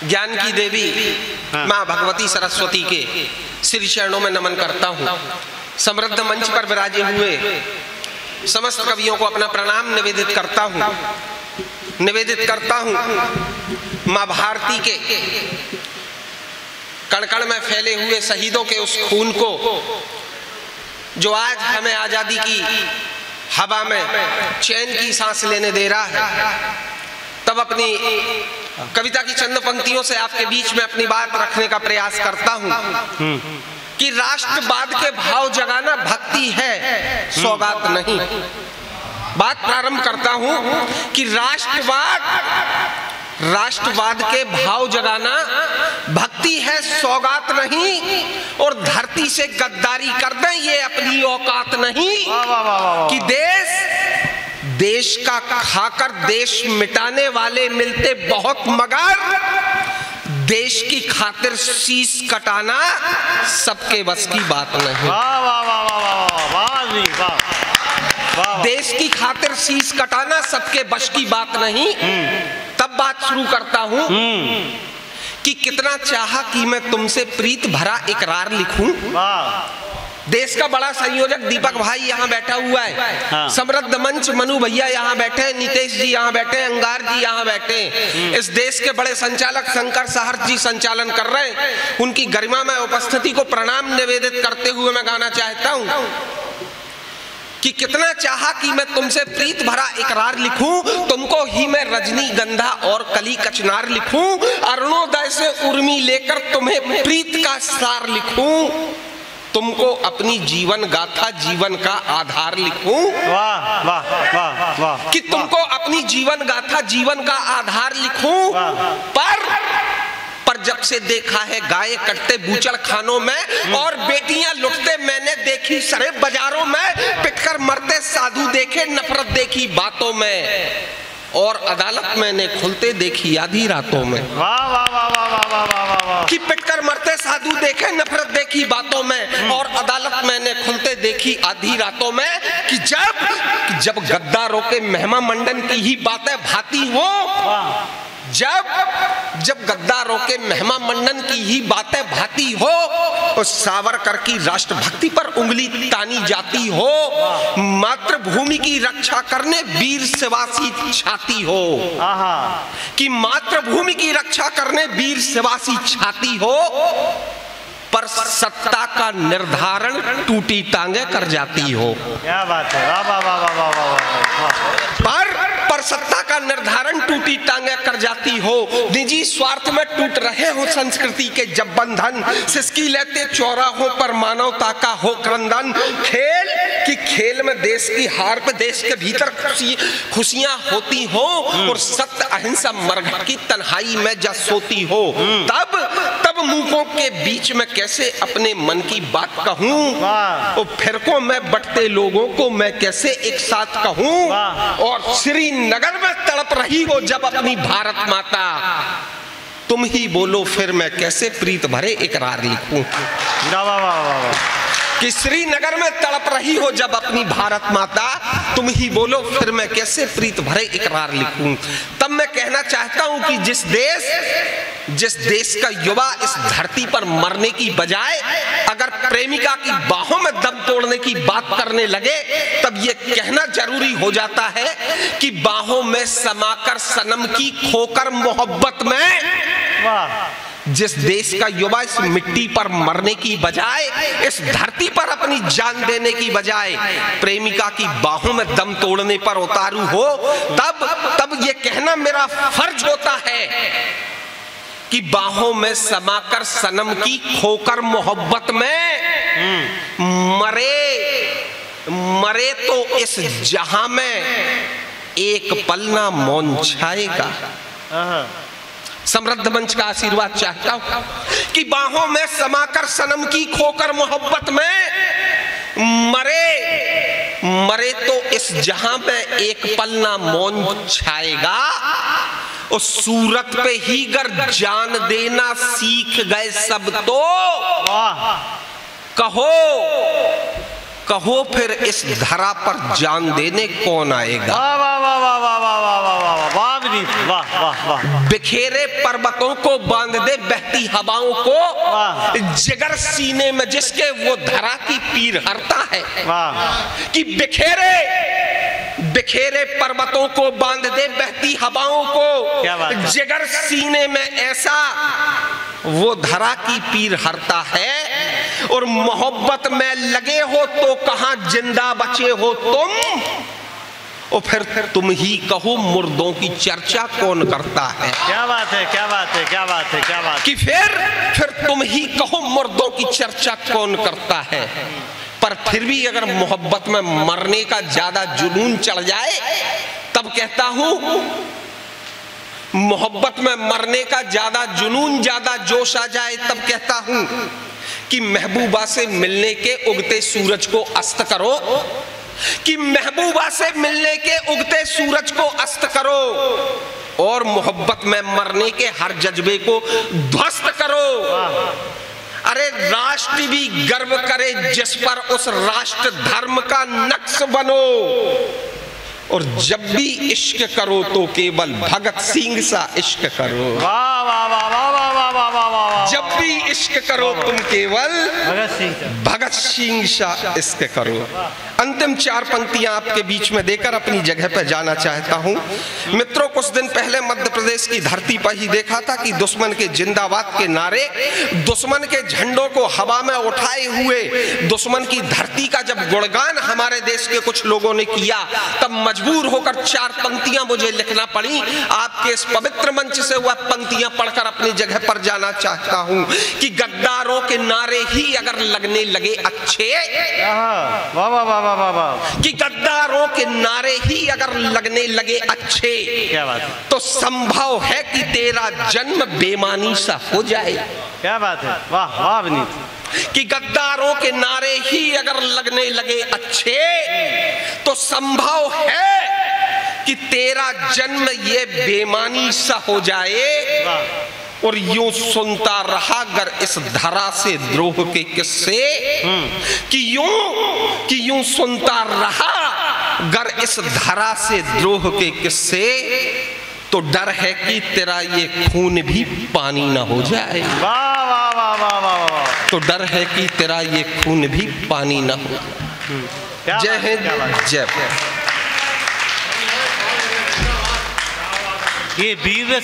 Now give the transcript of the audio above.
ज्ञान की देवी माँ भगवती सरस्वती के श्री चरणों में नमन करता हूँ। समृद्ध मंच पर विराजे हुए समस्त कवियों को अपना प्रणाम निवेदित करता हूँ। माँ भारती के कण कण में फैले हुए शहीदों के उस खून को जो आज हमें आजादी की हवा में चैन की सांस लेने दे रहा है, तब अपनी कविता की चंद पंक्तियों से आपके बीच में अपनी बात रखने का प्रयास करता हूं कि राष्ट्रवाद के भाव जगाना भक्ति है, सौगात नहीं। बात प्रारंभ करता हूं कि राष्ट्रवाद के भाव जगाना भक्ति है, सौगात नहीं। और धरती से गद्दारी कर दें ये अपनी औकात नहीं कि देश का खाकर देश मिटाने वाले मिलते बहुत, मगर देश की खातिर शीश कटाना सबके बस की बात नहीं। देश की खातिर शीश कटाना सबके बस की बात नहीं। तब बात शुरू करता हूं कि कितना चाहा कि मैं तुमसे प्रीत भरा इकरार लिखूं। देश का बड़ा संयोजक दीपक भाई यहाँ बैठा हुआ है। हाँ। समृद्ध मंच मनु भैया यहाँ बैठे हैं, नितेश जी यहाँ बैठे हैं, अंगार जी यहाँ बैठे हैं। इस देश के बड़े संचालक शंकर सहर्ष जी संचालन कर रहे हैं। उनकी गरिमा में उपस्थिति को प्रणाम निवेदित करते हुए मैं गाना चाहता हूँ कि कितना चाहा कि मैं तुमसे प्रीत भरा इकरार लिखूं, तुमको ही मैं रजनीगंधा और कली कचनार लिखूं, अरुणोदय से उर्मी लेकर तुम्हें प्रीत का सार लिखूं, तुमको अपनी जीवन गाथा जीवन का आधार लिखूं। वाह वाह वाह वाह। कि तुमको अपनी जीवन गाथा जीवन का आधार लिखूं। पर जब से देखा है गाय कटते बूचड़ खानों में और बेटियां लुटते मैंने देखी सरे बाजारों में, पिटकर मरते साधु देखे नफरत देखी बातों में, और अदालत मैंने खुलते देखी आधी रातों में। वाह वाह वाह वाह वाह वाह वाह। कि पिटकर मरते साधु देखे नफरत देखी बातों में, और अदालत मैंने खुलते देखी आधी रातों में। कि जब गद्दारों के महिमा मंडन की ही बातें भाती हो, जब गद्दारों के महिमा मंडन की ही बातें भाती हो, तो सावरकर की राष्ट्रभक्ति पर उंगली तानी जाती हो, मातृभूमि की रक्षा करने वीर शिवासी छाती हो। कि मातृभूमि की रक्षा करने वीर शिवासी छाती हो, पर सत्ता का निर्धारण टूटी टांगे कर जाती हो। क्या बात है, वाह वाह वाह वाह वाह। पर सत्ता का निर्धारण टूटी टांगे कर जाती हो, निजी स्वार्थ में टूट रहे हो संस्कृति के जब बंधन, सिसकी लेते चौराहों पर मानवता का हो क्रंदन। खेल में देश की हार पे देश के भीतर खुशियां होती हो, और सत्य अहिंसा मरघट की तन्हाई में जब सोती हो, तब मुंहों के बीच में कैसे अपने मन की बात कहूं, और फिरकों में बंटते लोगों को मैं कैसे एक साथ कहूं। और श्रीनगर में तड़प रही हो जब अपनी भारत माता, तुम ही बोलो फिर मैं कैसे प्रीत भरे इकरार लिखूं। कि श्रीनगर में तड़प रही हो जब अपनी भारत माता, तुम ही बोलो फिर मैं कैसे प्रीत भरे इकरार लिखूं। तब मैं कहना चाहता हूं कि जिस देश का युवा इस धरती पर मरने की बजाय अगर प्रेमिका की बाहों में दम तोड़ने की बात करने लगे, तब ये कहना जरूरी हो जाता है कि बाहों में समाकर सनम की खोकर मोहब्बत में जिस देश का युवा इस मिट्टी पर मरने की बजाय, इस धरती पर अपनी जान देने की बजाय प्रेमिका की बाहों में दम तोड़ने पर उतारू हो, तब ये कहना मेरा फर्ज होता है कि बाहों में समाकर सनम की खोकर मोहब्बत में मरे तो इस जहां में एक पल ना मौन छाएगा। समृद्ध मंच का आशीर्वाद चाहता हूं कि बाहों में समाकर सनम की खोकर मोहब्बत में मरे तो इस जहां में एक पल ना मौन छाएगा। उस सूरत पे ही गर जान देना सीख गए सब तो कहो फिर इस धरा पर जान देने कौन आएगा। वाह वाह वाह वाह वाह वाह वाह वाह वाह। विनीत, वाह वाह वाह। बिखेरे पर्वतों को बांध दे बहती हवाओं को, वाह। जिगर सीने में जिसके वो धरा की पीर हरता है। वाह। कि बिखेरे पर्वतों को बांध दे बहती हवाओं को, क्या बात है? जिगर सीने में ऐसा वो धरा की पीर हरता है। और मोहब्बत में लगे हो तो कहां जिंदा बचे हो तुम, और फिर तुम ही कहो मुर्दों की चर्चा कौन करता है। क्या बात है, क्या बात है, क्या बात है, क्या बात। कि फिर तुम ही कहो मुर्दों की चर्चा कौन करता है। पर फिर भी अगर मोहब्बत में मरने का ज्यादा जुनून चढ़ जाए तब कहता हूं, मोहब्बत में मरने का ज्यादा जुनून, ज्यादा जोश आ जाए तब कहता हूं कि महबूबा से मिलने के उगते सूरज को अस्त करो, कि महबूबा से मिलने के उगते सूरज को अस्त करो, और मोहब्बत में मरने के हर जज्बे को ध्वस्त करो। अरे राष्ट्र भी गर्व करे जिस पर उस राष्ट्र धर्म का नक्श बनो, और जब भी इश्क करो तो केवल भगत सिंह सा इश्क करो। वाह वाह वाह वाह वाह वाह वाह वाह वाह। जब भी इश्क करो तुम केवल भगत सिंह सा इश्क करो। अंतिम चार पंक्तियां आपके बीच में देकर अपनी जगह पर जाना चाहता हूं। मित्रों, कुछ दिन पहले मध्य प्रदेश की धरती पर ही देखा था कि दुश्मन के जिंदाबाद के नारे, दुश्मन के झंडों को हवा में उठाए हुए दुश्मन की धरती का जब गुणगान हमारे देश के कुछ लोगों ने किया, तब मजबूर होकर चार पंक्तियां मुझे लिखना पड़ी। आपके इस पवित्र मंच से वह पंक्तियां पढ़कर अपनी जगह पर जाना चाहता हूं कि गद्दारों के नारे ही अगर लगने लगे अच्छे, वाह वाह वाह वाह वाह, कि गद्दारों के नारे ही अगर लगने लगे अच्छे, क्या बात है, तो संभव है कि तेरा जन्म बेईमानी सा हो जाए। क्या बात है, वाह वाह विनीत। कि गद्दारों के नारे ही अगर लगने लगे अच्छे, तो संभव है कि तेरा जन्म ये बेईमानी सा हो जाए। और यूं सुनता रहा गर इस धरा से द्रोह के किस्से, कि यूं सुनता रहा गर इस धरा से द्रोह के किस्से, तो डर है कि तेरा ये खून भी पानी ना हो जाए। वाह वाह वाह वाह वाह। तो डर है कि तेरा ये खून भी पानी ना हो जाए। जय हिंद, जय। ये वीर